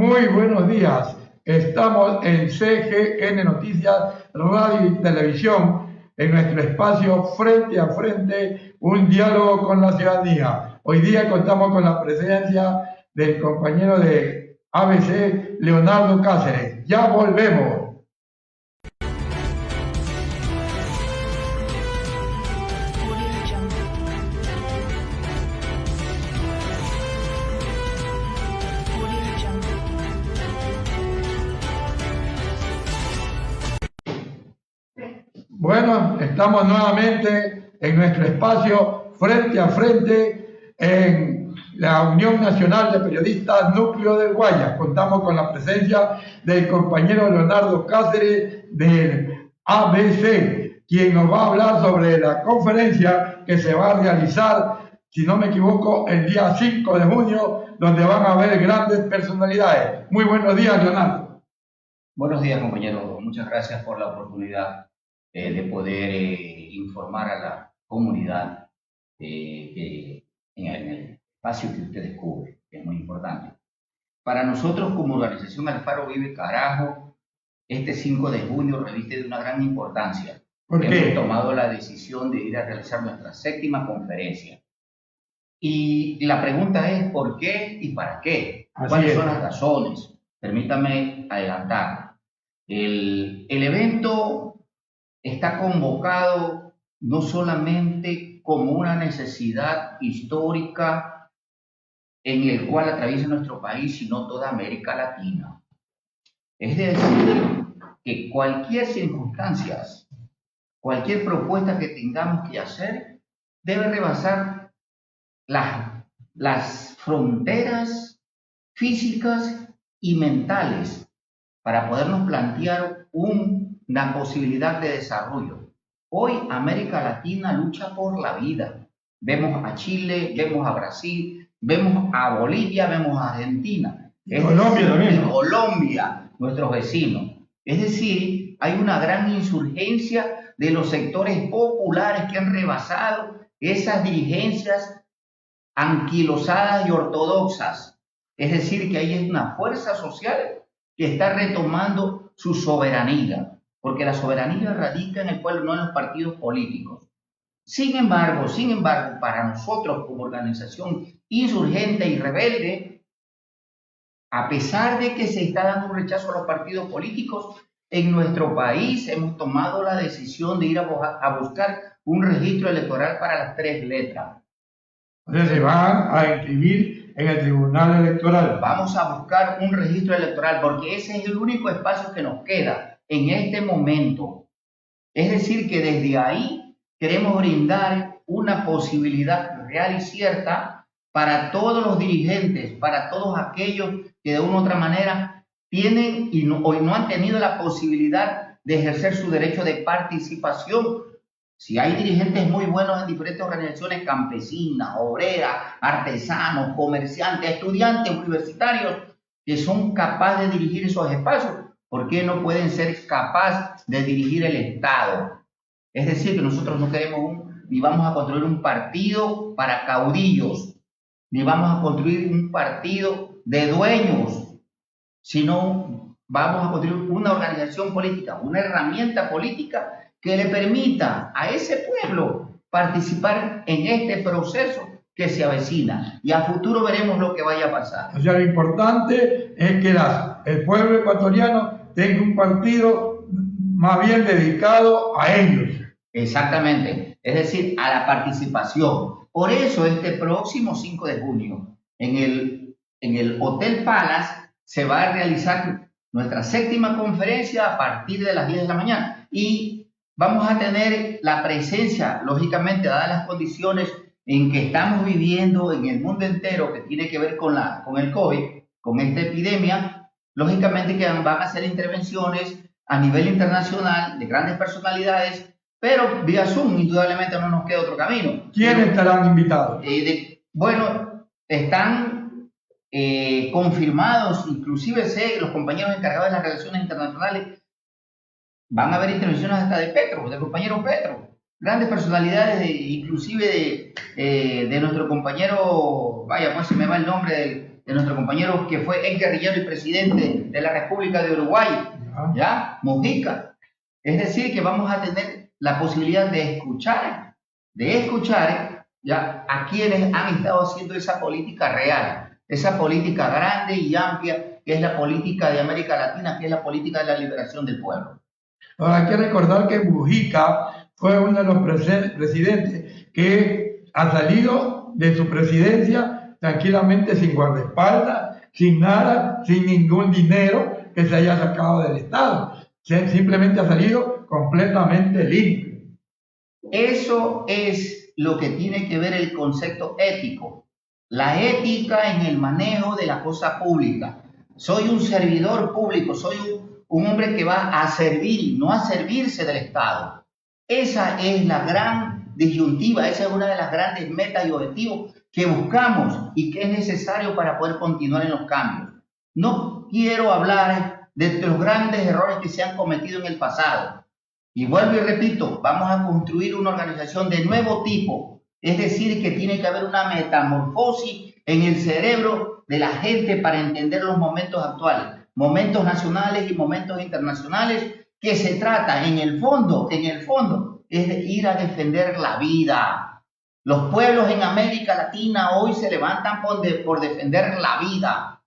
Muy buenos días. Estamos en CGN Noticias, Radio y Televisión, en nuestro espacio Frente a Frente, un diálogo con la ciudadanía. Hoy día contamos con la presencia del compañero de ABC, Leonardo Cáceres. Ya volvemos. Bueno, estamos nuevamente en nuestro espacio Frente a Frente en la Unión Nacional de Periodistas Núcleo del Guayas. Contamos con la presencia del compañero Leonardo Cáceres del ABC, quien nos va a hablar sobre la conferencia que se va a realizar, si no me equivoco, el día 5 de junio, donde van a haber grandes personalidades. Muy buenos días, Leonardo. Buenos días, compañero. Muchas gracias por la oportunidad de poder informar a la comunidad en el espacio que usted descubre, que es muy importante. Para nosotros, como organización Alfaro Vive Carajo, este 5 de junio reviste de una gran importancia. ¿Por qué? Hemos tomado la decisión de ir a realizar nuestra 7ª conferencia. Y la pregunta es, ¿por qué y para qué? ¿Cuáles son las razones? Permítame adelantar. El evento está convocado no solamente como una necesidad histórica en el cual atraviesa nuestro país, sino toda América Latina. Es decir, que cualquier circunstancia, cualquier propuesta que tengamos que hacer, debe rebasar las fronteras físicas y mentales para podernos plantear una posibilidad de desarrollo. Hoy América Latina lucha por la vida. Vemos a Chile, vemos a Brasil, vemos a Bolivia, vemos a Argentina. Colombia también. Colombia, nuestros vecinos. Es decir, hay una gran insurgencia de los sectores populares que han rebasado esas dirigencias anquilosadas y ortodoxas. Es decir, que ahí es una fuerza social que está retomando su soberanía, porque la soberanía radica en el pueblo, no en los partidos políticos. Sin embargo, para nosotros como organización insurgente y rebelde, a pesar de que se está dando un rechazo a los partidos políticos, en nuestro país hemos tomado la decisión de ir a buscar un registro electoral para las 3 letras. Entonces se van a inscribir en el Tribunal Electoral. Vamos a buscar un registro electoral porque ese es el único espacio que nos queda en este momento. Es decir, que desde ahí queremos brindar una posibilidad real y cierta para todos los dirigentes, para todos aquellos que de una u otra manera tienen hoy no han tenido la posibilidad de ejercer su derecho de participación. Si hay dirigentes muy buenos en diferentes organizaciones campesinas, obreras, artesanos, comerciantes, estudiantes, universitarios, que son capaces de dirigir esos espacios, ¿por qué no pueden ser capaces de dirigir el Estado? Es decir, que nosotros no queremos ni vamos a construir un partido para caudillos, ni vamos a construir un partido de dueños, sino vamos a construir una organización política, una herramienta política que le permita a ese pueblo participar en este proceso que se avecina. Y a futuro veremos lo que vaya a pasar. O sea, lo importante es que el pueblo ecuatoriano tenga un partido más bien dedicado a ellos. Exactamente, es decir, a la participación. Por eso este próximo 5 de junio en el Hotel Palace se va a realizar nuestra 7ª conferencia a partir de las 10 de la mañana. Y vamos a tener la presencia, lógicamente, dadas las condiciones en que estamos viviendo en el mundo entero, que tiene que ver con el COVID, con esta epidemia, lógicamente que van a hacer intervenciones a nivel internacional de grandes personalidades, pero vía Zoom, indudablemente no nos queda otro camino. ¿Quiénes estarán invitados? Bueno, están confirmados, inclusive los compañeros encargados de las relaciones internacionales. Van a haber intervenciones hasta de Petro, del compañero Petro, grandes personalidades, inclusive de nuestro compañero, vaya, pues se me va el nombre de nuestro compañero que fue ex guerrillero y presidente de la República de Uruguay, ¿ya? Mujica. Es decir, que vamos a tener la posibilidad de escuchar, ¿ya? A quienes han estado haciendo esa política real, esa política grande y amplia, que es la política de América Latina, que es la política de la liberación del pueblo. Ahora, hay que recordar que Mujica fue uno de los presidentes que ha salido de su presidencia tranquilamente sin guardaespaldas, sin nada, sin ningún dinero que se haya sacado del Estado. Simplemente ha salido completamente limpio. Eso es lo que tiene que ver el concepto ético, la ética en el manejo de la cosa pública. Soy un servidor público, soy un hombre que va a servir, no a servirse del Estado. Esa es la gran disyuntiva, esa es una de las grandes metas y objetivos que buscamos y que es necesario para poder continuar en los cambios. No quiero hablar de los grandes errores que se han cometido en el pasado. Y vuelvo y repito, vamos a construir una organización de nuevo tipo, es decir, que tiene que haber una metamorfosis en el cerebro de la gente para entender los momentos actuales, momentos nacionales y momentos internacionales, que se trata en el fondo, es de ir a defender la vida. Los pueblos en América Latina hoy se levantan por defender la vida.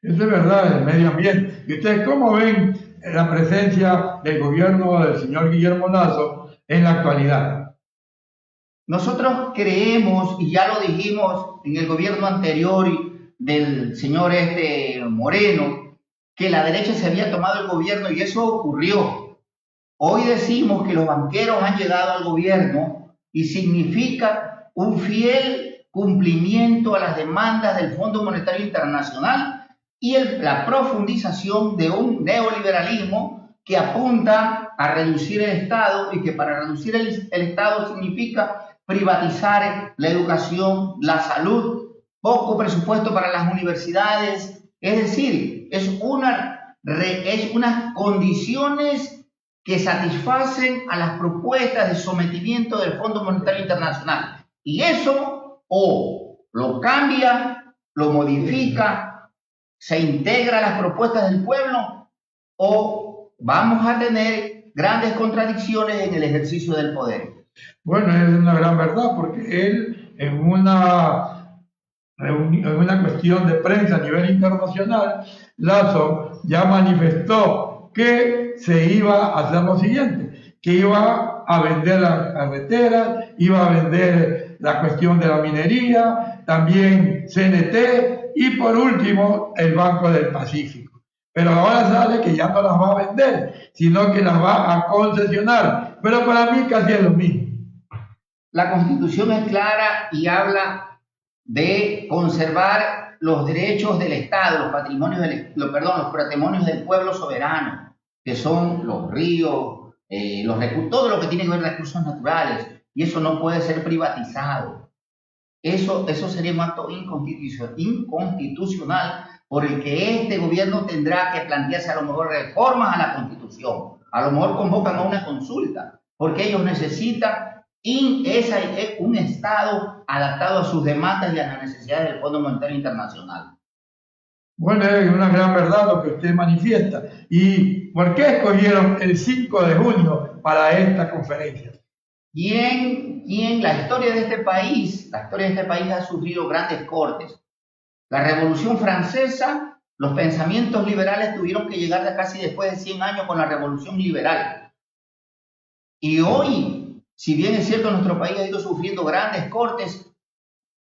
Eso es verdad, el medio ambiente. ¿Y ustedes cómo ven la presencia del gobierno del señor Guillermo Lasso en la actualidad? Nosotros creemos, y ya lo dijimos en el gobierno anterior del señor Moreno, que la derecha se había tomado el gobierno y eso ocurrió. Hoy decimos que los banqueros han llegado al gobierno y significa un fiel cumplimiento a las demandas del Fondo Monetario Internacional y la profundización de un neoliberalismo que apunta a reducir el Estado y que para reducir el Estado significa privatizar la educación, la salud, poco presupuesto para las universidades, es decir, es unas condiciones que satisfacen a las propuestas de sometimiento del Fondo Monetario Internacional. Y eso o lo cambia, lo modifica, se integra a las propuestas del pueblo o vamos a tener grandes contradicciones en el ejercicio del poder. Bueno, es una gran verdad porque él en una cuestión de prensa a nivel internacional, Lasso ya manifestó que se iba a hacer lo siguiente, que iba a vender las carreteras, iba a vender la cuestión de la minería, también CNT y por último el Banco del Pacífico. Pero ahora sale que ya no las va a vender, sino que las va a concesionar. Pero para mí casi es lo mismo. La Constitución es clara y habla de conservar los derechos del Estado, los patrimonios del pueblo soberano, que son los ríos, todo lo que tiene que ver con recursos naturales, y eso no puede ser privatizado. Eso sería un acto inconstitucional por el que este gobierno tendrá que plantearse a lo mejor reformas a la Constitución, a lo mejor convocan a una consulta, porque ellos necesitan un Estado adaptado a sus demandas y a las necesidades del Fondo Monetario Internacional. Bueno, es una gran verdad lo que usted manifiesta. ¿Y por qué escogieron el 5 de junio para esta conferencia? La historia de este país ha sufrido grandes cortes. La Revolución Francesa, los pensamientos liberales tuvieron que llegar casi después de 100 años con la Revolución Liberal. Y hoy, si bien es cierto, nuestro país ha ido sufriendo grandes cortes,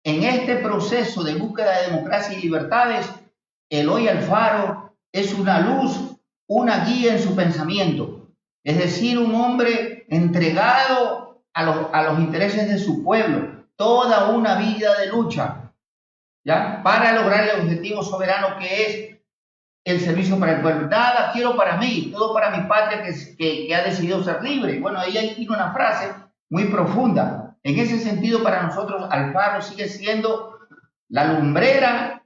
en este proceso de búsqueda de democracia y libertades, Eloy Alfaro es una luz, una guía en su pensamiento. Es decir, un hombre entregado a los intereses de su pueblo, toda una vida de lucha, ¿ya? Para lograr el objetivo soberano que es el servicio para el pueblo. Nada quiero para mí, todo para mi patria que ha decidido ser libre. Bueno, ahí tiene una frase muy profunda. En ese sentido, para nosotros, Alfaro sigue siendo la lumbrera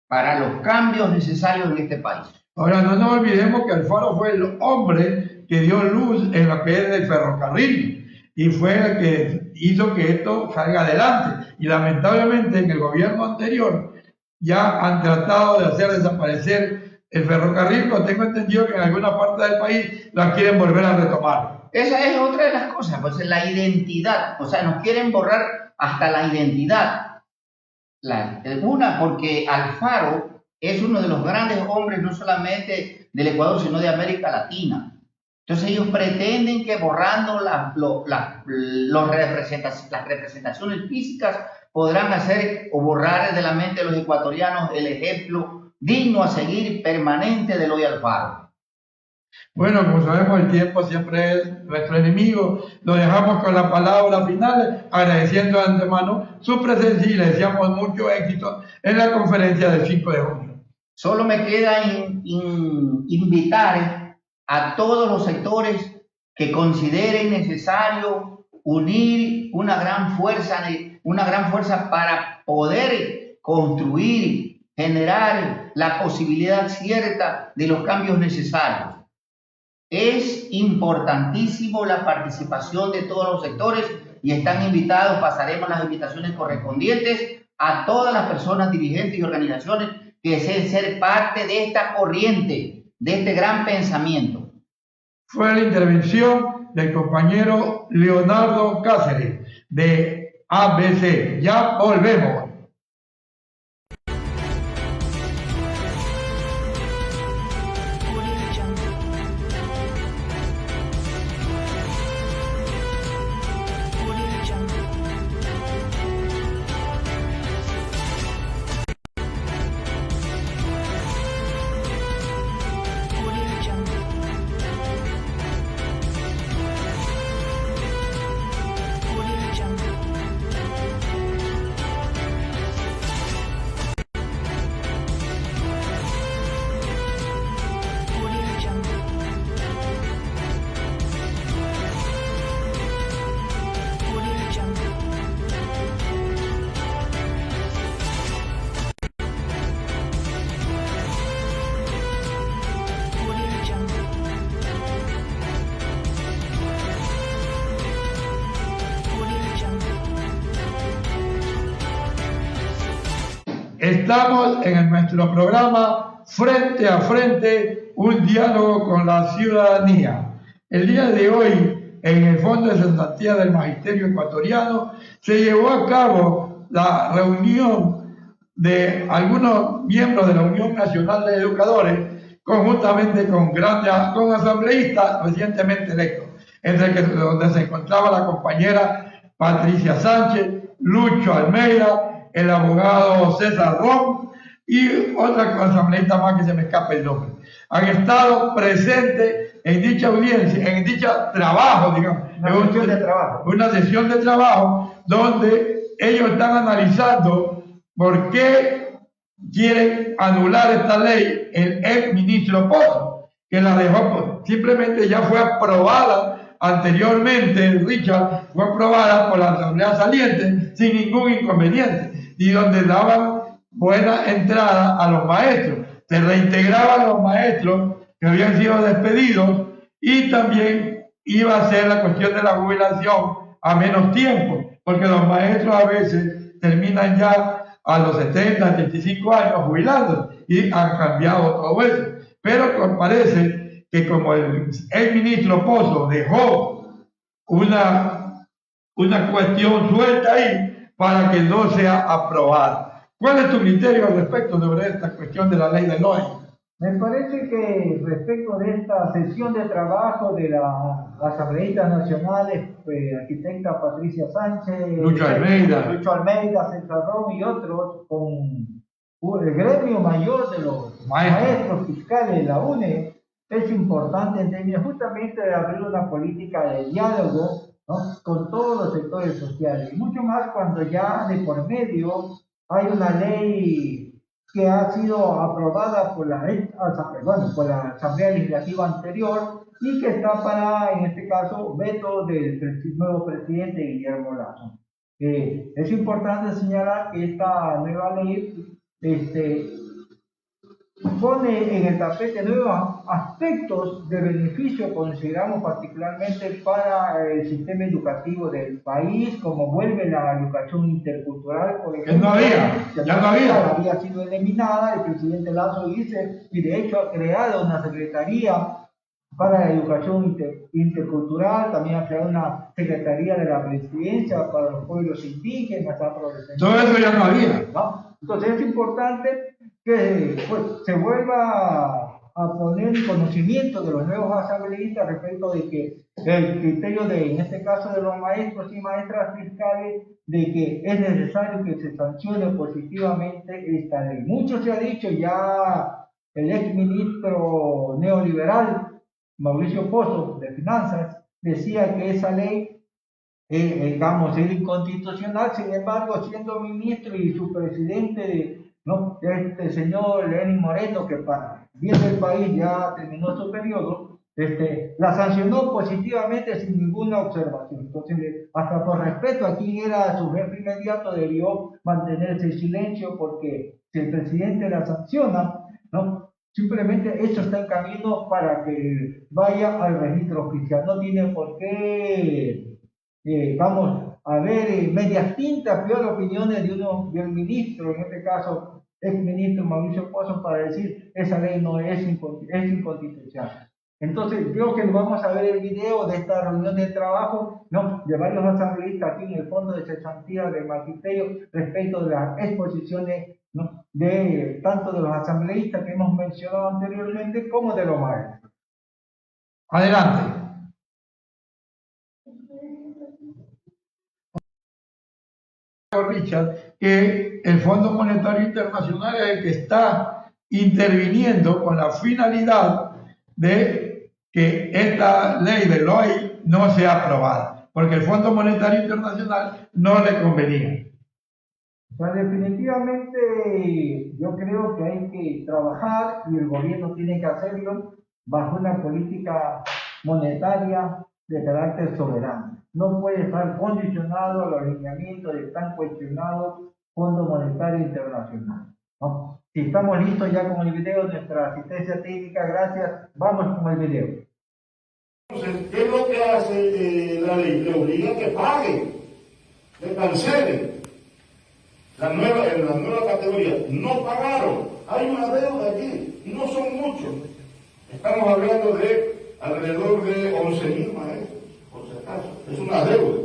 para los cambios necesarios en este país. Ahora, no nos olvidemos que Alfaro fue el hombre que dio luz en lo que es el ferrocarril y fue el que hizo que esto salga adelante. Y lamentablemente en el gobierno anterior ya han tratado de hacer desaparecer el ferrocarril, pero tengo entendido que en alguna parte del país la quieren volver a retomar. Esa es otra de las cosas, pues la identidad, o sea, nos quieren borrar hasta la identidad. Una, porque Alfaro es uno de los grandes hombres, no solamente del Ecuador, sino de América Latina. Entonces ellos pretenden que borrando las representaciones físicas podrán hacer o borrar de la mente de los ecuatorianos el ejemplo digno a seguir permanente de Eloy Alfaro. Bueno, como sabemos, el tiempo siempre es nuestro enemigo. Lo dejamos con la palabra final, agradeciendo de antemano su presencia y le deseamos mucho éxito en la conferencia del 5 de junio. Solo me queda invitar a todos los sectores que consideren necesario unir una gran fuerza para poder construir, generar la posibilidad cierta de los cambios necesarios. Es importantísimo la participación de todos los sectores y están invitados, pasaremos las invitaciones correspondientes a todas las personas dirigentes y organizaciones que deseen ser parte de esta corriente, de este gran pensamiento. Fue la intervención del compañero Leonardo Cáceres de ABC. Ya volvemos. Estamos en nuestro programa Frente a Frente, un diálogo con la ciudadanía. El día de hoy, en el Fondo de Cesantía del Magisterio Ecuatoriano, se llevó a cabo la reunión de algunos miembros de la Unión Nacional de Educadores, conjuntamente con asambleístas recientemente electos, donde se encontraba la compañera Patricia Sánchez, Lucho Almeida, el abogado César Rom y otra asambleísta más que se me escapa el nombre. Han estado presentes en dicha audiencia, en dicha trabajo, digamos. Una sesión de trabajo donde ellos están analizando por qué quieren anular esta ley el ex ministro Pozo, que la dejó, simplemente ya fue aprobada anteriormente, Richard, fue aprobada por la asamblea saliente sin ningún inconveniente, y donde daban buena entrada a los maestros, se reintegraban los maestros que habían sido despedidos y también iba a ser la cuestión de la jubilación a menos tiempo, porque los maestros a veces terminan ya a los 70, 75 años jubilados y han cambiado todo eso. Pero parece que como el ministro Pozo dejó una cuestión suelta ahí para que no sea aprobada. ¿Cuál es tu criterio al respecto sobre esta cuestión de la ley del LOE? Me parece que respecto de esta sesión de trabajo de las asambleístas nacionales, arquitecta Patricia Sánchez, Lucho Almeida, César Rom y otros, con el gremio mayor de los maestros fiscales de la UNE, es importante en términos justamente de abrir una política de diálogo, ¿no?, con todos los sectores sociales, y mucho más cuando ya de por medio hay una ley que ha sido aprobada por la Asamblea Legislativa anterior y que está para, en este caso, veto del nuevo presidente Guillermo Lasso. Es importante señalar que esta nueva ley pone en el tapete nuevos aspectos de beneficio, consideramos particularmente para el sistema educativo del país, como vuelve la educación intercultural, por ejemplo, había sido eliminada. El presidente Lazo dice, y de hecho ha creado una secretaría para la educación intercultural, también ha creado una secretaría de la presidencia para los pueblos indígenas. Todo eso ya no había. ¿No? Entonces es importante que pues, se vuelva a poner en conocimiento de los nuevos asambleístas respecto de que el criterio de, en este caso de los maestros y maestras fiscales, de que es necesario que se sancione positivamente esta ley. Mucho se ha dicho ya, el ex ministro neoliberal Mauricio Pozo de Finanzas decía que esa ley digamos, era inconstitucional. Sin embargo, siendo ministro y su presidente, ¿no?, este señor Lenín Moreno, que para bien del país ya terminó su periodo, la sancionó positivamente sin ninguna observación. Entonces, hasta por respeto a quien era su jefe inmediato, debió mantenerse en silencio, porque si el presidente la sanciona, ¿no?, simplemente esto está en camino para que vaya al registro oficial. No tiene por qué, vamos a ver, medias tintas, peor opiniones de un ministro, en este caso, ex ministro Mauricio Pozo, para decir esa ley no es inconstitucional. Entonces, creo que vamos a ver el video de esta reunión de trabajo, ¿no?, de varios asambleístas aquí en el Fondo de Cesantía del Magisterio respecto de las exposiciones, ¿no?, de tanto de los asambleístas que hemos mencionado anteriormente como de los maestros. Adelante. Richard, que el Fondo Monetario Internacional es el que está interviniendo con la finalidad de que esta ley de LOI no sea aprobada, porque el Fondo Monetario Internacional no le convenía. O sea, definitivamente yo creo que hay que trabajar, y el gobierno tiene que hacerlo bajo una política monetaria de carácter soberano. No puede estar condicionado a los alineamientos del tan cuestionado Fondo Monetario Internacional, ¿no? Si estamos listos ya con el video, nuestra asistencia técnica, gracias, vamos con el video. Entonces, ¿qué es lo que hace la ley? Le obliga a que paguen, que cancelen. En la nueva categoría no pagaron, hay una deuda allí, y no son muchos. Estamos hablando de alrededor de 11.000 maestros, por si acaso, es una deuda.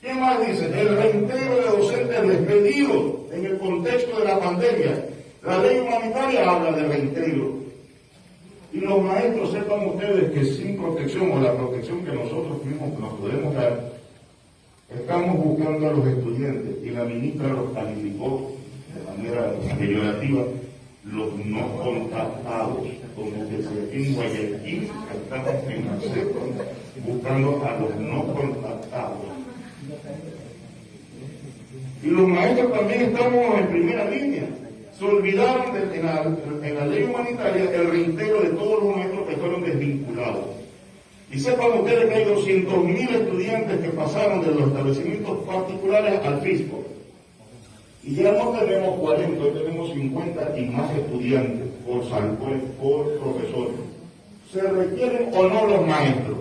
¿Qué más dice? El reintegro de docentes despedidos en el contexto de la pandemia. La ley humanitaria habla de reintegro. Y los maestros, sepan ustedes que sin protección, o la protección que nosotros mismos nos podemos dar, estamos buscando a los estudiantes, y la ministra los calificó de manera peyorativa, los no contactados, como que si aquí en Guayaquil estamos en la cepa buscando a los no contactados. Y los maestros también estamos en primera línea. Se olvidaron en la ley humanitaria el reintegro de todos los maestros que fueron desvinculados. Y sepan ustedes que hay 200.000 estudiantes que pasaron de los establecimientos particulares al fisco. Y ya no tenemos 40, hoy tenemos 50 y más estudiantes por profesor. ¿Se requieren o no los maestros?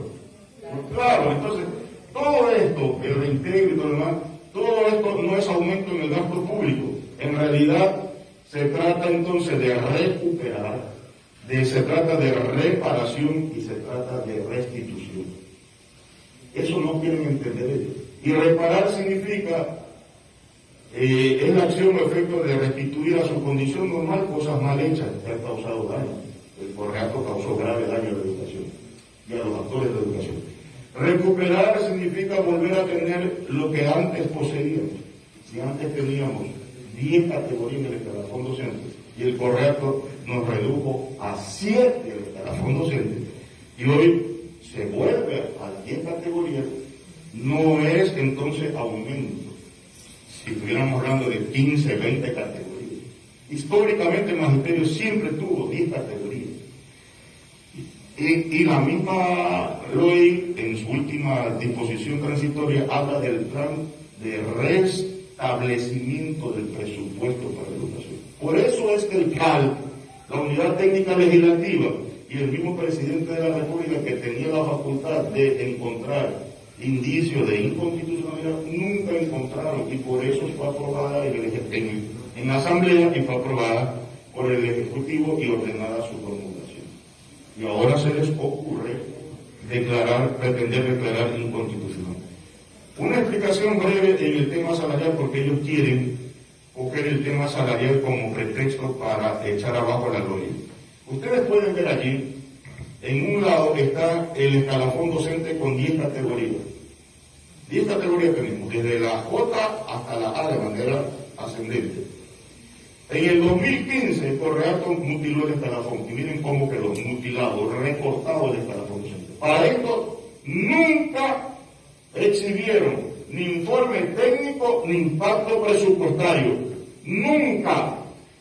Pues claro, entonces, todo esto, el reintegro y todo lo demás, todo esto no es aumento en el gasto público. En realidad, se trata entonces de recuperar, se trata de reparación y se trata de restitución. Eso no quieren entender ellos. Y reparar significa, es la acción o efecto de restituir a su condición normal cosas mal hechas que han causado daño. El Correato causó grave daño a la educación y a los actores de la educación. Recuperar significa volver a tener lo que antes poseíamos. Si antes teníamos 10 categorías en el escalafón docente y el Correato nos redujo a 7 el escalafón docente, y hoy se vuelve a 10 categorías, no es entonces aumento. Si estuviéramos hablando de 15, 20 categorías. Históricamente el magisterio siempre tuvo 10 categorías. Y la misma ley, en su última disposición transitoria, habla del plan de restablecimiento del presupuesto para la educación. Por eso es que el CAL la unidad técnica legislativa y el mismo presidente de la República, que tenía la facultad de encontrar indicios de inconstitucionalidad, nunca encontraron, y por eso fue aprobada en asamblea y fue aprobada por el Ejecutivo y ordenada su promulgación. Y ahora se les ocurre pretender declarar inconstitucional. Una explicación breve en el tema salarial, porque ellos quieren coger el tema salarial como pretexto para echar abajo la gloria. Ustedes pueden ver allí, en un lado está el escalafón docente con 10 categorías. 10 categorías tenemos, desde la J hasta la A de manera ascendente. En el 2015, el Correato mutiló el escalafón, y miren cómo quedó, mutilado, recortado el escalafón docente. Para esto, nunca exhibieron ni informe técnico ni impacto presupuestario. Nunca.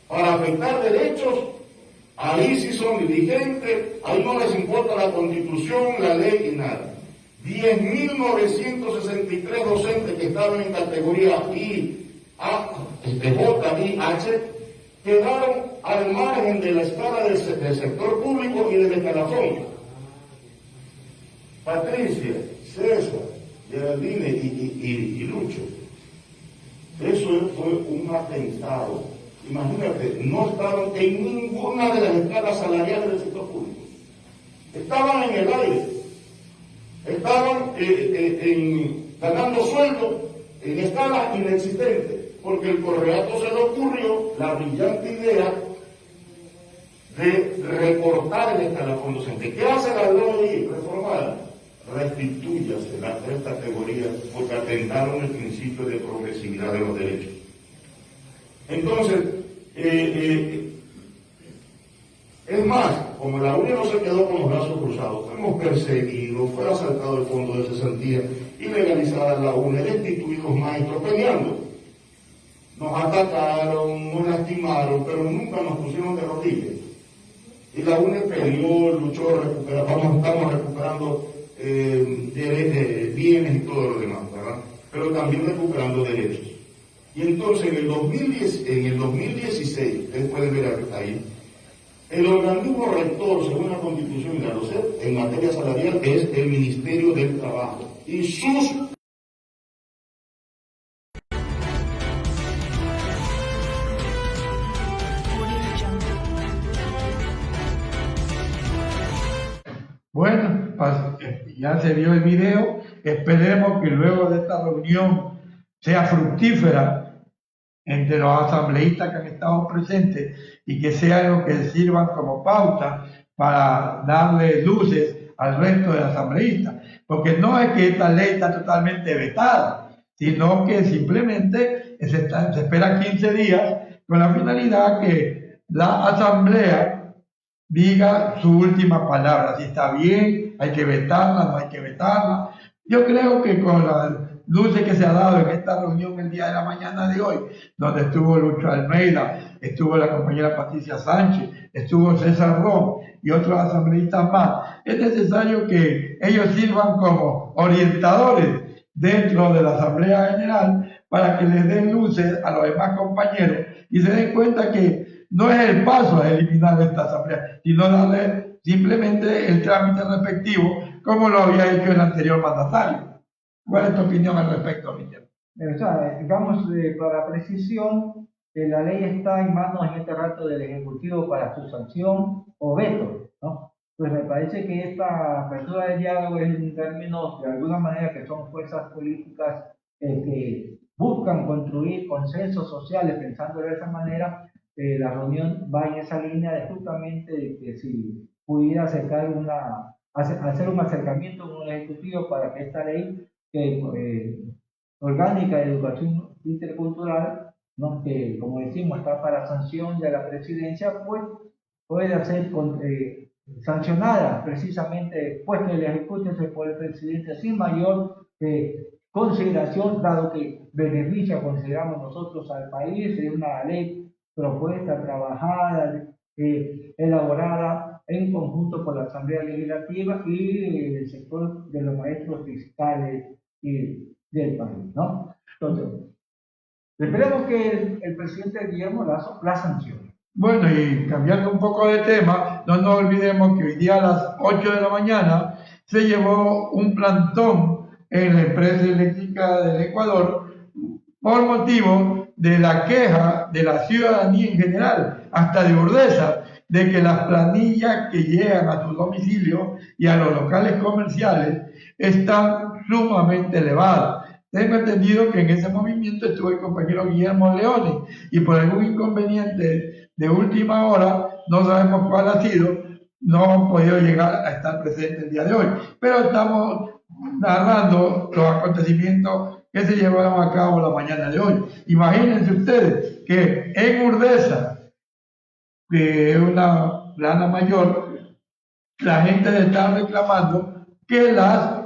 Para afectar derechos, ahí sí son diligentes, ahí no les importa la Constitución, la ley y nada. 10.963 docentes que estaban en categoría I, A, J y H quedaron al margen de la escala del sector público y del escalafón. Patricia, César, Geraldine y Lucho. Eso fue un atentado. Imagínate, no estaban en ninguna de las escalas salariales del sector público. Estaban en el aire. Estaban ganando sueldo en escalas inexistentes, porque el Correato se le ocurrió la brillante idea de recortar el escalafón docente. ¿Qué hace la ley reformada? Restituyase las 3 categorías porque atentaron el principio de progresividad de los derechos. Entonces, es más, como la UNE no se quedó con los brazos cruzados, fuimos perseguidos, fue asaltado el fondo de cesantía, ilegalizada la UNE, destituidos maestros peleando. Nos atacaron, nos lastimaron, pero nunca nos pusieron de rodillas. Y la UNE peleó, luchó, estamos recuperando bienes y todo lo demás, ¿verdad? Pero también recuperando derechos. Y entonces en el 2016, ustedes pueden ver ahí, el organismo rector, según la Constitución y la LOCEP, en materia salarial es el Ministerio del Trabajo. Y sus Bueno, ya se vio el video, esperemos que luego de esta reunión sea fructífera entre los asambleístas que han estado presentes y que sea lo que sirvan como pauta para darle luces al resto de asambleístas, porque no es que esta ley está totalmente vetada, sino que simplemente se espera 15 días con la finalidad que la asamblea diga su última palabra, si está bien, hay que vetarla, no hay que vetarla. Yo creo que con las luces que se ha dado en esta reunión el día de la mañana de hoy, donde estuvo Lucho Almeida, estuvo la compañera Patricia Sánchez, estuvo César Ron y otros asambleístas más, es necesario que ellos sirvan como orientadores dentro de la Asamblea General para que les den luces a los demás compañeros y se den cuenta que no es el paso a eliminar esta asamblea, sino darle simplemente el trámite respectivo, como lo había hecho el anterior mandatario. ¿Cuál es tu opinión al respecto, Miguel? O sea, digamos, para precisión, la ley está en manos en este rato del Ejecutivo para su sanción o veto, ¿no? Pues me parece que esta apertura de diálogo es en términos, de alguna manera, que son fuerzas políticas que buscan construir consensos sociales, pensando de esa manera. La reunión va en esa línea de justamente de que si pudiera hacer un acercamiento con el Ejecutivo para que esta ley orgánica de educación intercultural, ¿no?, que como decimos está para sanción de la presidencia, pues puede ser sancionada precisamente, puesto el Ejecutivo por el presidente sin mayor consideración, dado que beneficia, consideramos nosotros, al país. Es una ley propuesta, trabajada, elaborada en conjunto con la Asamblea Legislativa y el sector de los maestros fiscales del país, ¿no? Entonces, esperemos que el presidente Guillermo Lazo la sancione. Bueno, y cambiando un poco de tema, no nos olvidemos que hoy día a las 8 de la mañana se llevó un plantón en la empresa eléctrica del Ecuador por motivo de la queja de la ciudadanía en general, hasta de Urdesa, de que las planillas que llegan a sus domicilios y a los locales comerciales están sumamente elevadas. Tengo entendido que en ese movimiento estuvo el compañero Guillermo Leone y por algún inconveniente de última hora, no sabemos cuál ha sido, no han podido llegar a estar presentes el día de hoy. Pero estamos narrando los acontecimientos que se llevaron a cabo la mañana de hoy. Imagínense ustedes que en Urdesa, que es una plana mayor, la gente está reclamando que las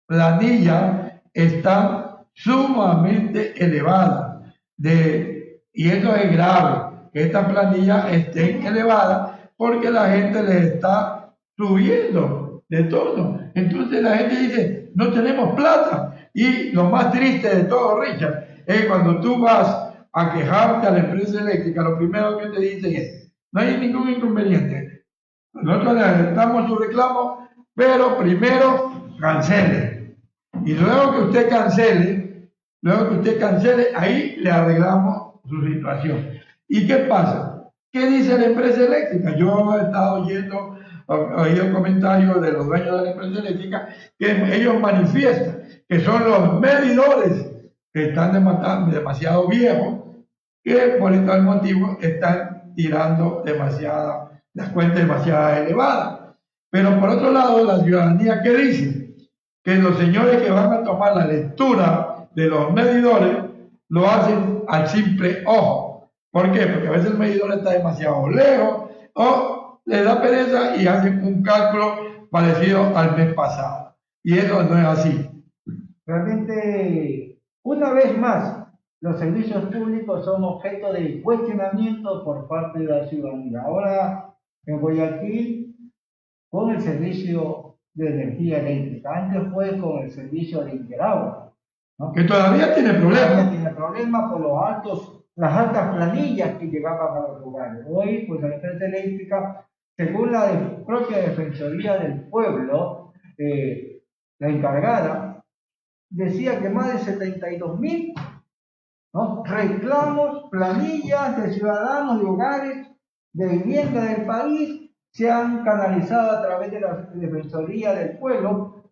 planillas están sumamente elevadas. Y eso es grave, que estas planillas estén elevadas porque la gente les está subiendo de tono. Entonces la gente dice, no tenemos plata. Y lo más triste de todo, Richard, es cuando tú vas a quejarte a la empresa eléctrica, lo primero que te dicen es, no hay ningún inconveniente. Nosotros le aceptamos su reclamo, pero primero cancele. Y luego que usted cancele, ahí le arreglamos su situación. ¿Y qué pasa? ¿Qué dice la empresa eléctrica? Yo he estado oyendo, oído comentarios de los dueños de la empresa eléctrica que ellos manifiestan que son los medidores que están demasiado viejos, que por tal motivo están tirando las cuentas demasiado elevadas. Pero por otro lado, la ciudadanía, ¿qué dice? Que los señores que van a tomar la lectura de los medidores lo hacen al simple ojo. ¿Por qué? Porque a veces el medidor está demasiado lejos o les da pereza y hacen un cálculo parecido al mes pasado. Y eso no es así. Realmente, una vez más, los servicios públicos son objeto de cuestionamiento por parte de la ciudadanía. Ahora en Guayaquil, con el servicio de energía eléctrica, antes fue con el servicio de Interagua, ¿no? Que todavía tiene problemas por las altas planillas que llegaban a los lugares. Hoy, pues la empresa eléctrica, según la propia Defensoría del Pueblo, la encargada, decía que más de 72,000, ¿no?, reclamos, planillas de ciudadanos de hogares, de vivienda del país, se han canalizado a través de la Defensoría del Pueblo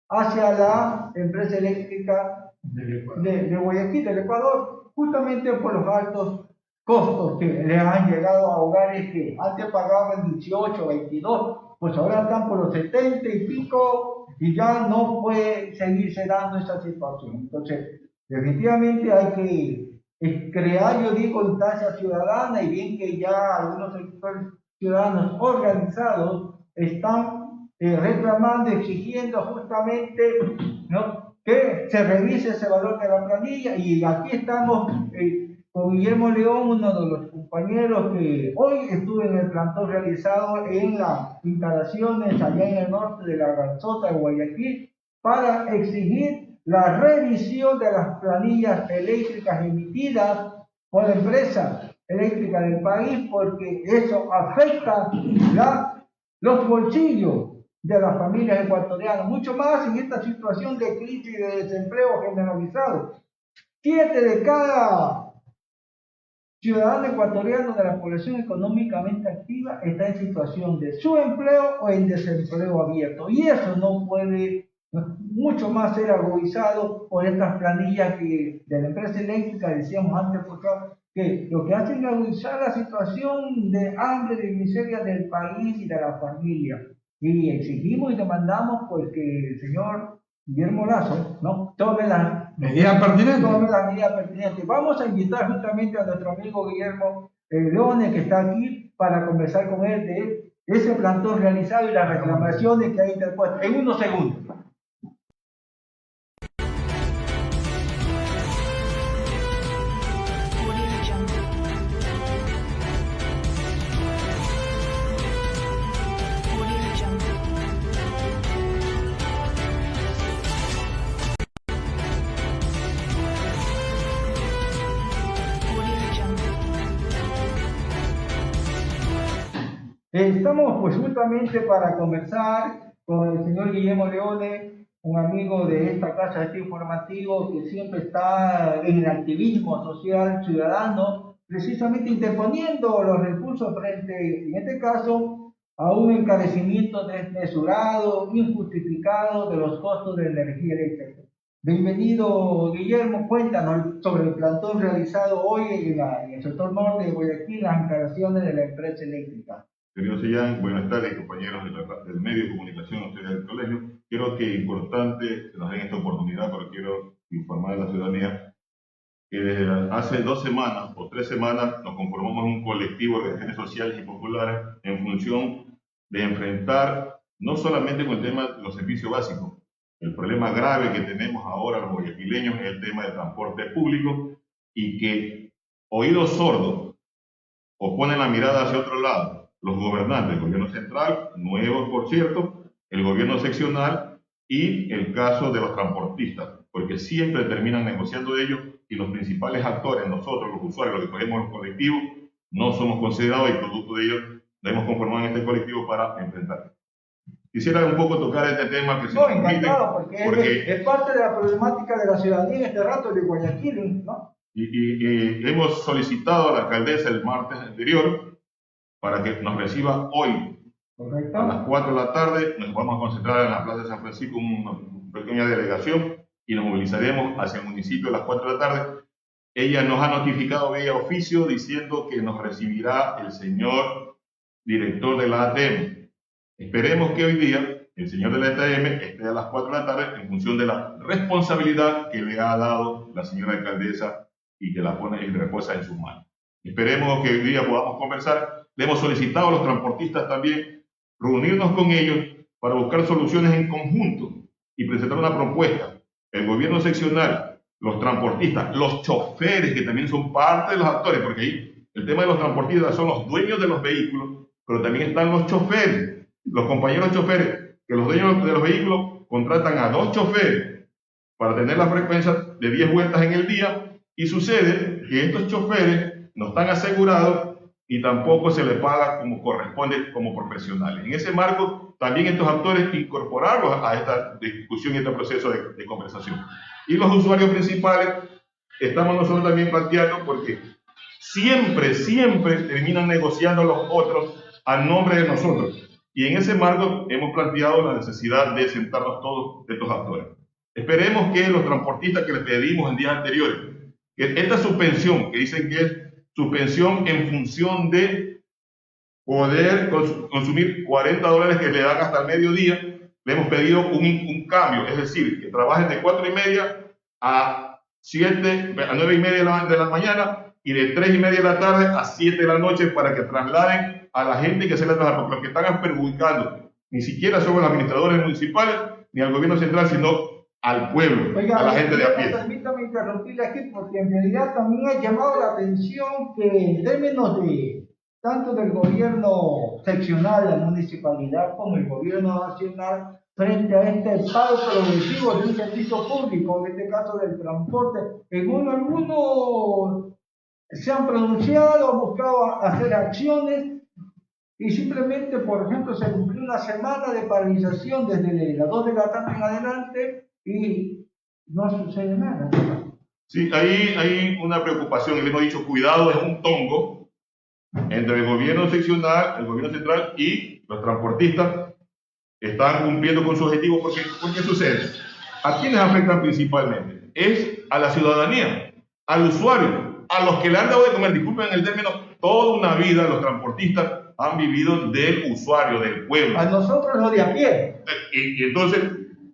hacia la empresa eléctrica de Guayaquil, del Ecuador, justamente por los altos costos que les han llegado a hogares que antes pagaban 18, 22, pues ahora están por los 70 y pico y ya no puede seguirse dando esa situación. Entonces, definitivamente hay que crear, yo digo, instancia ciudadana, y bien que ya algunos sectores ciudadanos organizados están reclamando, exigiendo justamente, ¿no?, que se revise ese valor de la planilla. Y aquí estamos con Guillermo León, uno de los compañeros que hoy estuve en el plantón realizado en las instalaciones allá en el norte de la Garzota de Guayaquil, para exigir la revisión de las planillas eléctricas emitidas por la empresa eléctrica del país, porque eso afecta los bolsillos de las familias ecuatorianas, mucho más en esta situación de crisis y de desempleo generalizado. 7 de cada ciudadano ecuatoriano de la población económicamente activa está en situación de subempleo o en desempleo abierto, y eso no puede mucho más ser agudizado por estas planillas de la empresa eléctrica. Decíamos antes, por favor, que lo que hacen es agudizar la situación de hambre, de miseria del país y de la familia. Y exigimos y demandamos pues que el señor Guillermo Lasso, ¿no?, tome las medidas pertinentes. Vamos a invitar justamente a nuestro amigo Guillermo Leone, que está aquí, para conversar con él de ese plantón realizado y las reclamaciones que ha interpuesto en unos segundos. Estamos pues justamente para conversar con el señor Guillermo Leone, un amigo de esta casa de este informativo que siempre está en el activismo social ciudadano, precisamente interponiendo los recursos frente, en este caso, a un encarecimiento desmesurado, injustificado de los costos de la energía eléctrica. Bienvenido, Guillermo, cuéntanos sobre el plantón realizado hoy en el sector norte de Guayaquil, las instalaciones de la empresa eléctrica. Querido Sellán, buenas tardes, compañeros del medio de comunicación, ustedes del colegio. Creo que es importante que nos den esta oportunidad, porque quiero informar a la ciudadanía que desde hace 2 semanas o 3 semanas nos conformamos en un colectivo de organizaciones sociales y populares en función de enfrentar no solamente con el tema de los servicios básicos. El problema grave que tenemos ahora los guayaquileños es el tema del transporte público, y que oídos sordos o ponen la mirada hacia otro lado los gobernantes, el gobierno central, nuevo por cierto, el gobierno seccional y el caso de los transportistas, porque siempre terminan negociando de ellos, y los principales actores, nosotros los usuarios, los que cogemos los colectivos, no somos considerados, y producto de ellos debemos conformar en este colectivo para enfrentar. Quisiera un poco tocar este tema que se No, encantado, porque es parte de la problemática de la ciudadanía en este rato de Guayaquil, ¿no? Y hemos solicitado a la alcaldesa el martes anterior para que nos reciba hoy. Correcto. A las 4 de la tarde nos vamos a concentrar en la Plaza de San Francisco, una pequeña delegación, y nos movilizaremos hacia el municipio a las 4 de la tarde. Ella nos ha notificado vía oficio diciendo que nos recibirá el señor director de la ATM. Esperemos que hoy día el señor de la ATM esté a las 4 de la tarde en función de la responsabilidad que le ha dado la señora alcaldesa y que la pone y reposa en sus manos. Esperemos que hoy día podamos conversar. Le hemos solicitado a los transportistas también reunirnos con ellos para buscar soluciones en conjunto y presentar una propuesta. El gobierno seccional, los transportistas, los choferes, que también son parte de los actores, porque ahí el tema de los transportistas son los dueños de los vehículos, pero también están los choferes, los compañeros choferes, que los dueños de los vehículos contratan a 2 choferes para tener la frecuencia de 10 vueltas en el día, y sucede que estos choferes no están asegurados y tampoco se les paga como corresponde como profesionales. En ese marco, también estos actores incorporarlos a esta discusión y este proceso de conversación. Y los usuarios principales estamos nosotros también planteando, porque siempre terminan negociando los otros a nombre de nosotros. Y en ese marco hemos planteado la necesidad de sentarnos todos estos actores. Esperemos que los transportistas que les pedimos en días anteriores, que esta suspensión, que dicen que es suspensión en función de poder consumir $40 que le dan hasta el mediodía, le hemos pedido un cambio, es decir, que trabajen de 4:30 a 9:30 de la mañana, y de 3:30 de la tarde a 7 de la noche, para que trasladen a la gente que se le trabaja, porque los que están perjudicando ni siquiera son los administradores municipales ni al gobierno central, sino al pueblo. Oiga, a la gente de a pie. Permítame interrumpirle aquí, porque en realidad también ha llamado la atención que en términos de tanto del gobierno seccional, la municipalidad, como el gobierno nacional, frente a este paro progresivo de un servicio público, en este caso del transporte, algunos se han pronunciado, han buscado hacer acciones, y simplemente, por ejemplo, se cumplió una semana de paralización desde las 2 de la tarde en adelante y no sucede nada. Sí, ahí hay una preocupación, y le hemos dicho, cuidado, es un tongo entre el gobierno seccional, el gobierno central y los transportistas. Están cumpliendo con su objetivo, porque ¿qué sucede? ¿A quiénes afectan principalmente? Es a la ciudadanía, al usuario, a los que le han dado de comer. Disculpen el término, toda una vida los transportistas han vivido del usuario, del pueblo. A nosotros los de a pie. Y entonces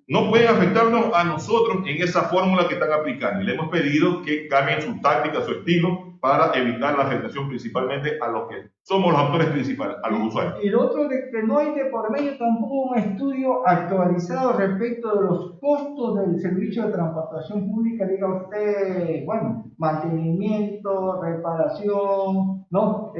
no pueden afectarnos a nosotros en esa fórmula que están aplicando. Y le hemos pedido que cambien su táctica, su estilo, para evitar la afectación principalmente a los que somos los actores principales, a los usuarios. Y lo otro, de que no hay de por medio tampoco un estudio actualizado respecto de los costos del servicio de transportación pública, diga usted, bueno, mantenimiento, reparación, ¿no?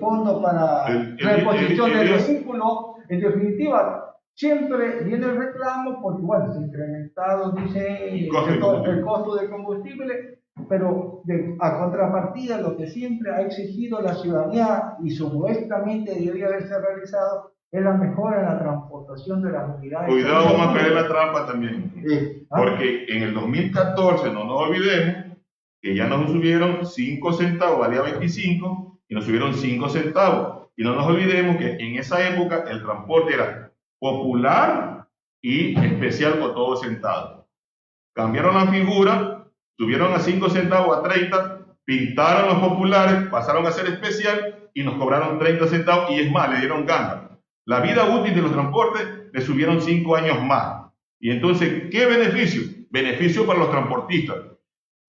Fondo para reposición del vehículo. En definitiva, siempre viene el reclamo porque, bueno, se ha incrementado, dice, el costo del combustible, pero a contrapartida lo que siempre ha exigido la ciudadanía y supuestamente debería haberse realizado es la mejora en la transportación de las unidades. Cuidado, vamos a caer en la trampa también, porque en el 2014, no nos olvidemos, que ya nos subieron 5 centavos, valía 25, y nos subieron 5 centavos. Y no nos olvidemos que en esa época el transporte era popular y especial por todos centavos. Cambiaron la figura, subieron a 5 centavos a 30, pintaron los populares, pasaron a ser especial y nos cobraron 30 centavos y es más, le dieron gana. La vida útil de los transportes le subieron 5 años más. Y entonces, ¿qué beneficio? Beneficio para los transportistas.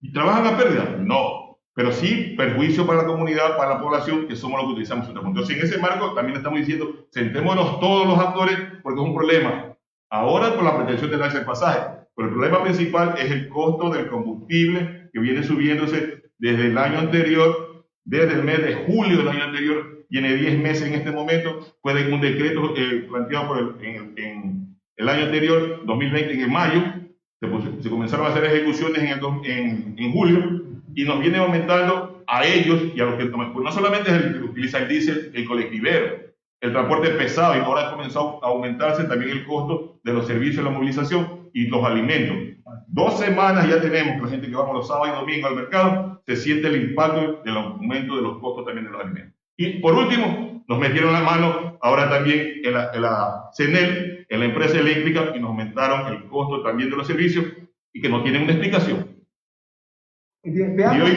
¿Y trabajan a pérdida? No, pero sí perjuicio para la comunidad, para la población, que somos los que utilizamos el transporte. Entonces, en ese marco también estamos diciendo, sentémonos todos los actores, porque es un problema. Ahora por la pretensión del alza del pasaje, pero el problema principal es el costo del combustible que viene subiéndose desde el año anterior, desde el mes de julio del año anterior, tiene 10 meses en este momento, fue un decreto planteado en el año anterior, 2020, en mayo, se comenzaron a hacer ejecuciones en julio, y nos viene aumentando a ellos y a los que no solamente es el que utiliza el diésel, el colectivero, el transporte pesado, y ahora comenzó a aumentarse también el costo de los servicios de la movilización y los alimentos. 2 semanas ya tenemos que la gente que vamos los sábados y domingos al mercado se siente el impacto del aumento de los costos también de los alimentos. Y por último, nos metieron la mano ahora también en la CENEL, en la empresa eléctrica, y nos aumentaron el costo también de los servicios y que no tienen una explicación. Y hoy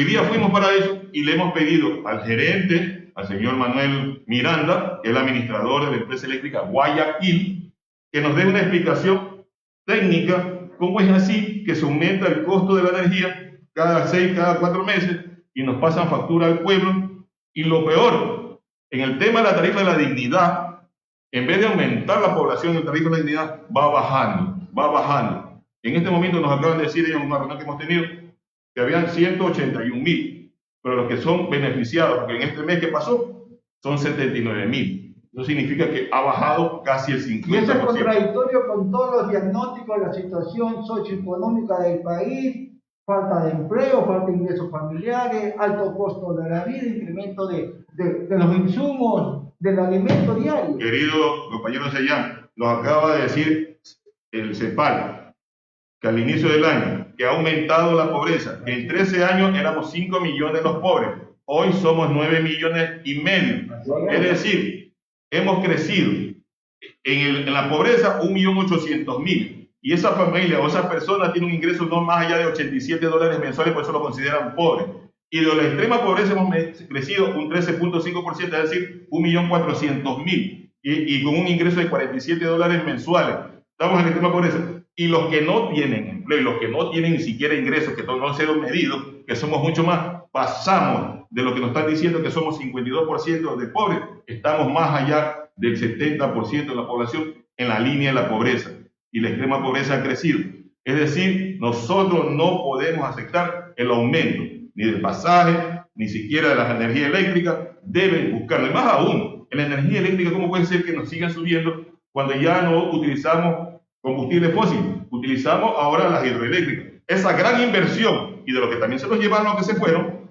día fuimos para eso y le hemos pedido al gerente, al señor Manuel Miranda, el administrador de la empresa eléctrica Guayaquil, que nos dé una explicación técnica, cómo es así que se aumenta el costo de la energía cada 6, cada 4 meses y nos pasan factura al pueblo. Y lo peor, en el tema de la tarifa de la dignidad, en vez de aumentar la población, el tarifa de la dignidad va bajando. En este momento nos acaban de decir en una reunión que hemos tenido que habían 181.000, pero los que son beneficiados, porque en este mes que pasó, son 79.000. Eso significa que ha bajado casi el 50%. Y eso es contradictorio con todos los diagnósticos de la situación socioeconómica del país: falta de empleo, falta de ingresos familiares, alto costo de la vida, incremento de los insumos, del alimento diario. Querido compañero Sellán, nos acaba de decir el CEPAL que al inicio del año, que ha aumentado la pobreza, que en 13 años éramos 5 millones los pobres, hoy somos 9,5 millones. Es decir, hemos crecido en la pobreza 1.800.000, y esa familia o esa persona tiene un ingreso no más allá de $87 mensuales, por eso lo consideran pobre. Y de la extrema pobreza hemos crecido un 13.5%, es decir, 1.400.000, y con un ingreso de $47 mensuales. Estamos en la extrema pobreza. Y los que no tienen empleo, y los que no tienen ni siquiera ingresos, que no han sido medidos, que somos mucho más, pasamos de lo que nos están diciendo que somos 52% de pobres, estamos más allá del 70% de la población en la línea de la pobreza, y la extrema pobreza ha crecido. Es decir, nosotros no podemos aceptar el aumento ni del pasaje, ni siquiera de las energías eléctricas. Deben buscarlo. Y más aún, en la energía eléctrica, ¿cómo puede ser que nos sigan subiendo cuando ya no utilizamos combustible fósil? Utilizamos ahora las hidroeléctricas. Esa gran inversión, y de lo que también se nos llevaron los que se fueron,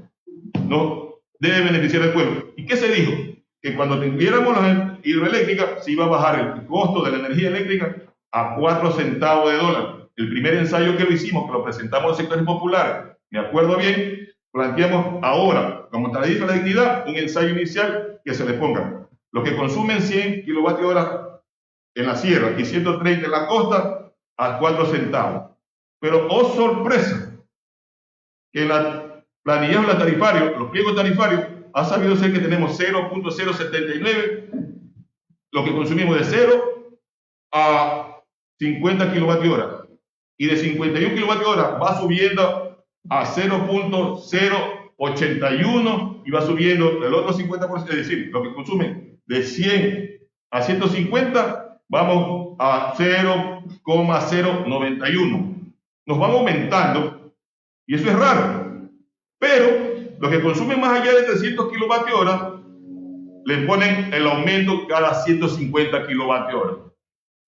no debe beneficiar al pueblo. ¿Y qué se dijo? Que cuando tuviéramos las hidroeléctricas se iba a bajar el costo de la energía eléctrica a 4 centavos de dólar. El primer ensayo que lo hicimos, que lo presentamos en sectores populares, me acuerdo bien, planteamos ahora, como tarifa de la dignidad, un ensayo inicial que se le ponga los que consumen 100 kWh en la sierra y 130 en la costa a 4 centavos. Pero, oh sorpresa, que en la planilla de la tarifario, los pliegos tarifarios, ha sabido ser que tenemos 0.079, lo que consumimos de 0 a 50 kWh, y de 51 kWh va subiendo a 0.081 y va subiendo el otro 50%, es decir, lo que consumen de 100 a 150, vamos a 0.091. Nos van aumentando, y eso es raro, pero los que consumen más allá de 300 kWh le ponen el aumento cada 150 kWh.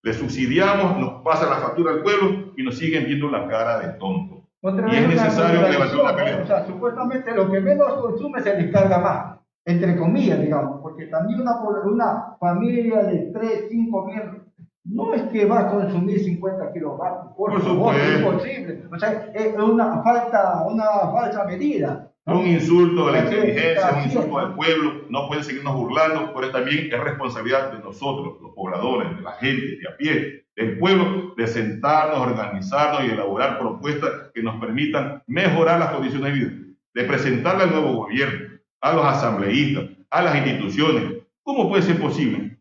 Le subsidiamos, nos pasan la factura al pueblo y nos siguen viendo la cara de tonto. Otra y vez es una necesario levantar una contradicción, pelea. ¿no? O sea, supuestamente lo que menos consume se descarga más, entre comillas, digamos, porque también una familia de 3, 5 miembros no es que va a consumir 50 kilovatios, por favor, es supuesto. imposible. O sea, es una falsa medida, ¿no? Un insulto a la Así es, inteligencia, un así es, insulto al ¿no? pueblo, no pueden seguirnos burlando, pero también es responsabilidad de nosotros, los pobladores, de la gente, de a pie, del pueblo, de sentarnos, organizarnos y elaborar propuestas que nos permitan mejorar las condiciones de vida, de presentarle al nuevo gobierno, a los asambleístas, a las instituciones. ¿Cómo puede ser posible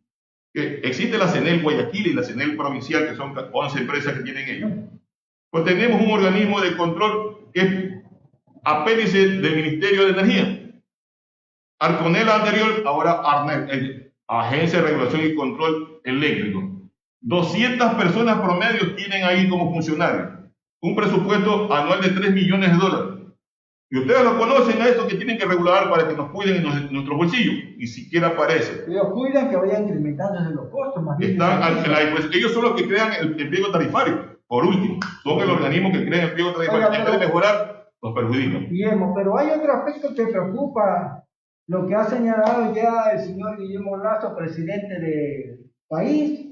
que existe la CENEL Guayaquil y la CENEL provincial, que son 11 empresas que tienen ellos? Pues tenemos un organismo de control que es apéndice del Ministerio de Energía. Arconel anterior, ahora ARNEL, Agencia de Regulación y Control Eléctrico. 200 personas promedio tienen ahí como funcionarios. Un presupuesto anual de $3 millones. Y ustedes lo conocen a esos que tienen que regular para que nos cuiden en nuestros bolsillos. Ni siquiera aparece. Ellos cuidan que vayan incrementándose los costos, más bien. Ellos son los que crean el pliego tarifario. Por último, son el organismo que crea el pliego tarifario. En vez de mejorar, nos perjudican. Guillermo, pero hay otro aspecto que preocupa, lo que ha señalado ya el señor Guillermo Lazo, presidente del país,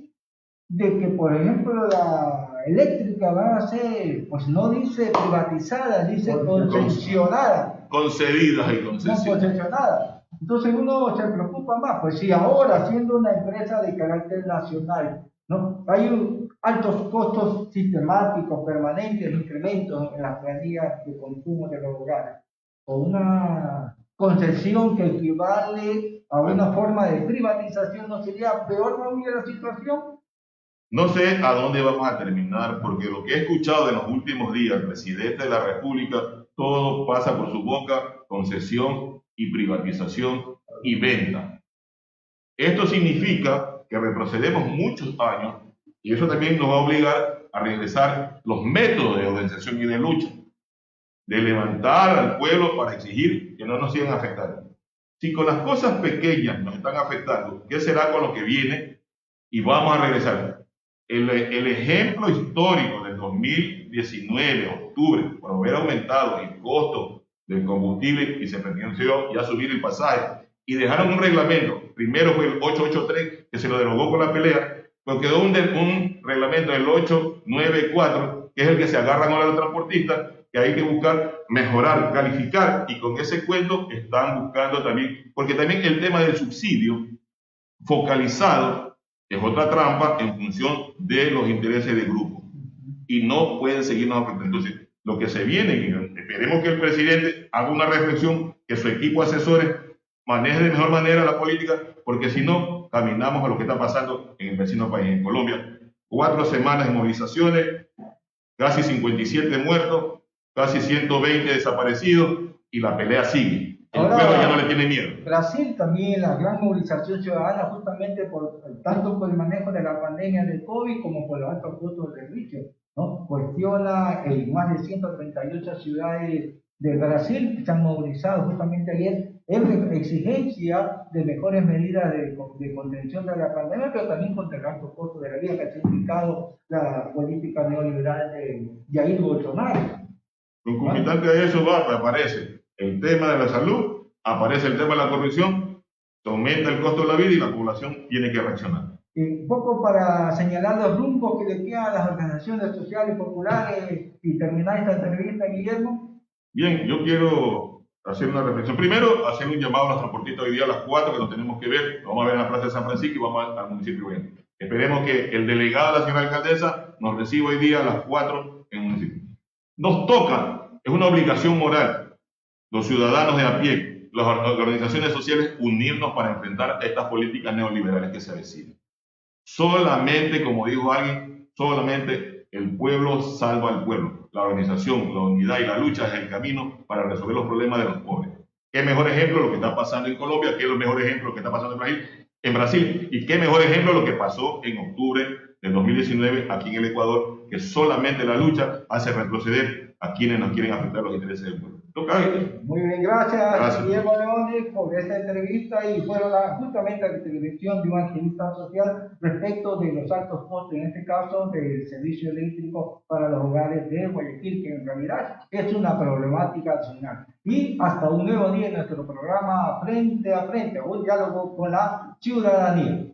de que, por ejemplo, la eléctrica va a ser, pues no dice privatizada, dice concesionada. Concedidas y No concesionadas. concesionada. Entonces uno se preocupa más, pues si ahora siendo una empresa de carácter nacional, ¿no? Hay altos costos sistemáticos, permanentes, incrementos en las planillas de consumo de los hogares, o una concesión que equivale a una forma de privatización, ¿no sería peor todavía la situación? No sé a dónde vamos a terminar, porque lo que he escuchado en los últimos días, el presidente de la República, todo pasa por su boca: concesión y privatización y venta. Esto significa que retrocedemos muchos años, y eso también nos va a obligar a regresar los métodos de organización y de lucha, de levantar al pueblo para exigir que no nos sigan afectando. Si con las cosas pequeñas nos están afectando, ¿qué será con lo que viene? Y vamos a regresar. El ejemplo histórico del 2019, octubre, cuando hubiera aumentado el costo del combustible y se pretendió ya subir el pasaje y dejaron un reglamento. Primero fue el 883, que se lo derogó con la pelea, pero quedó un reglamento del 894, que es el que se agarran ahora los transportistas, que hay que buscar mejorar, calificar, y con ese cuento están buscando también, porque también el tema del subsidio focalizado es otra trampa en función de los intereses del grupo, y no pueden seguirnos afectando. Entonces, lo que se viene, y esperemos que el presidente haga una reflexión, que su equipo de asesores maneje de mejor manera la política, porque si no, caminamos a lo que está pasando en el vecino país, en Colombia. 4 semanas de movilizaciones, casi 57 muertos, casi 120 desaparecidos, y la pelea sigue. El pueblo ya no le tiene miedo. Brasil también, la gran movilización ciudadana, justamente tanto por el manejo de la pandemia del COVID como por los altos costos del litio, ¿no? Cuestiona en más de 138 ciudades de Brasil que se han movilizado justamente ayer en exigencia de mejores medidas de contención de la pandemia, pero también contra el alto costo de la vida que ha significado la política neoliberal de Jair Bolsonaro. Concomitante a eso aparece el tema de la salud, aparece el tema de la corrupción, se aumenta el costo de la vida y la población tiene que reaccionar. Un poco para señalar los rumbos que le quedan a las organizaciones sociales populares y terminar esta entrevista, Guillermo. Bien, yo quiero hacer una reflexión. Primero, hacer un llamado a los transportistas hoy día a las 4, que nos tenemos que ver. Lo vamos a ver en la Plaza de San Francisco y vamos al municipio. Bien. Esperemos que el delegado de la señora alcaldesa nos reciba hoy día a las 4 en el municipio. Nos toca, es una obligación moral, los ciudadanos de a pie, las organizaciones sociales, unirnos para enfrentar estas políticas neoliberales que se avecinan. Solamente, como dijo alguien, solamente el pueblo salva al pueblo. La organización, la unidad y la lucha es el camino para resolver los problemas de los pobres. ¿Qué mejor ejemplo lo que está pasando en Colombia? ¿Qué es lo mejor ejemplo lo que está pasando en Brasil? ¿Y qué mejor ejemplo lo que pasó en octubre del 2019 aquí en el Ecuador? Que solamente la lucha hace retroceder a quienes nos quieren afectar los intereses del pueblo. Tocayo. Muy bien, gracias, Gracias. Guillermo Leones, por esta entrevista y fueron justamente la televisión de un activista social respecto de los altos costos, en este caso del servicio eléctrico para los hogares de Guayaquil, que en realidad es una problemática nacional. Y hasta un nuevo día en nuestro programa Frente a Frente, un diálogo con la ciudadanía.